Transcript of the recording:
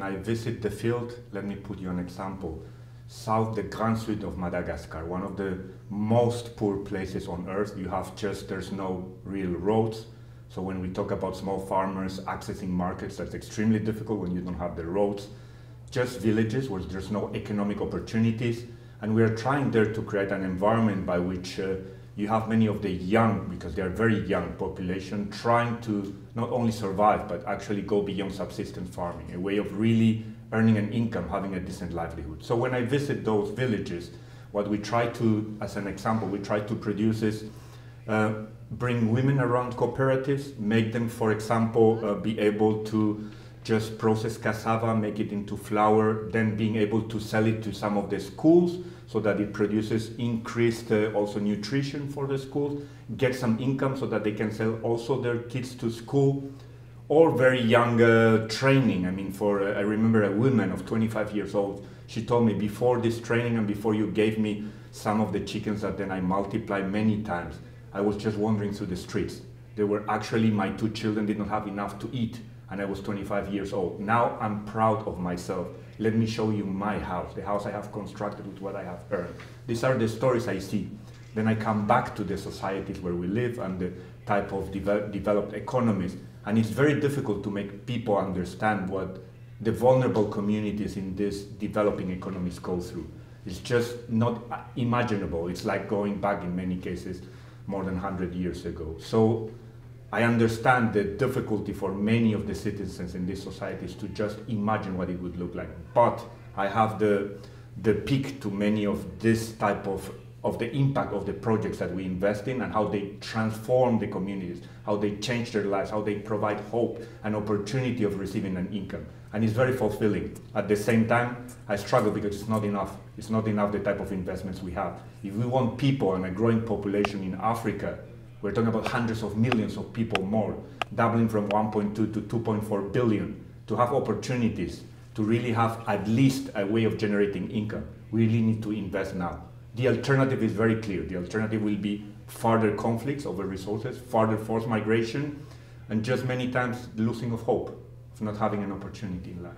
when I visit the field, let me put you an example. The Grand Sud of Madagascar, one of the most poor places on earth. There's no real roads. So when we talk about small farmers accessing markets, that's extremely difficult when you don't have the roads. Just villages where there's no economic opportunities. And we are trying there to create an environment by which you have many of the young, because they are very young population, trying to not only survive, but actually go beyond subsistence farming, a way of really earning an income, having a decent livelihood. So when I visit those villages, what we try to, as an example, we try to produce is bring women around cooperatives, make them, for example, be able to just process cassava, make it into flour, then being able to sell it to some of the schools so that it produces increased also nutrition for the schools, get some income so that they can sell also their kids to school, or very young training. I mean, I remember a woman of 25 years old, she told me, before this training and before you gave me some of the chickens that then I multiplied many times, I was just wandering through the streets. They were actually, my 2 children did not have enough to eat, and I was 25 years old. Now I'm proud of myself. Let me show you my house, the house I have constructed with what I have earned. These are the stories I see. Then I come back to the societies where we live and the type of developed economies. And it's very difficult to make people understand what the vulnerable communities in these developing economies go through. It's just not imaginable. It's like going back in many cases more than 100 years ago. So I understand the difficulty for many of the citizens in these societies to just imagine what it would look like. But I have the peak to many of this type of the impact of the projects that we invest in and how they transform the communities, how they change their lives, how they provide hope and opportunity of receiving an income. And it's very fulfilling. At the same time, I struggle because it's not enough. It's not enough the type of investments we have. If we want people and a growing population in Africa, we're talking about hundreds of millions of people more, doubling from 1.2 to 2.4 billion, to have opportunities, to really have at least a way of generating income. We really need to invest now. The alternative is very clear. The alternative will be further conflicts over resources, further forced migration, and just many times losing of hope, of not having an opportunity in life.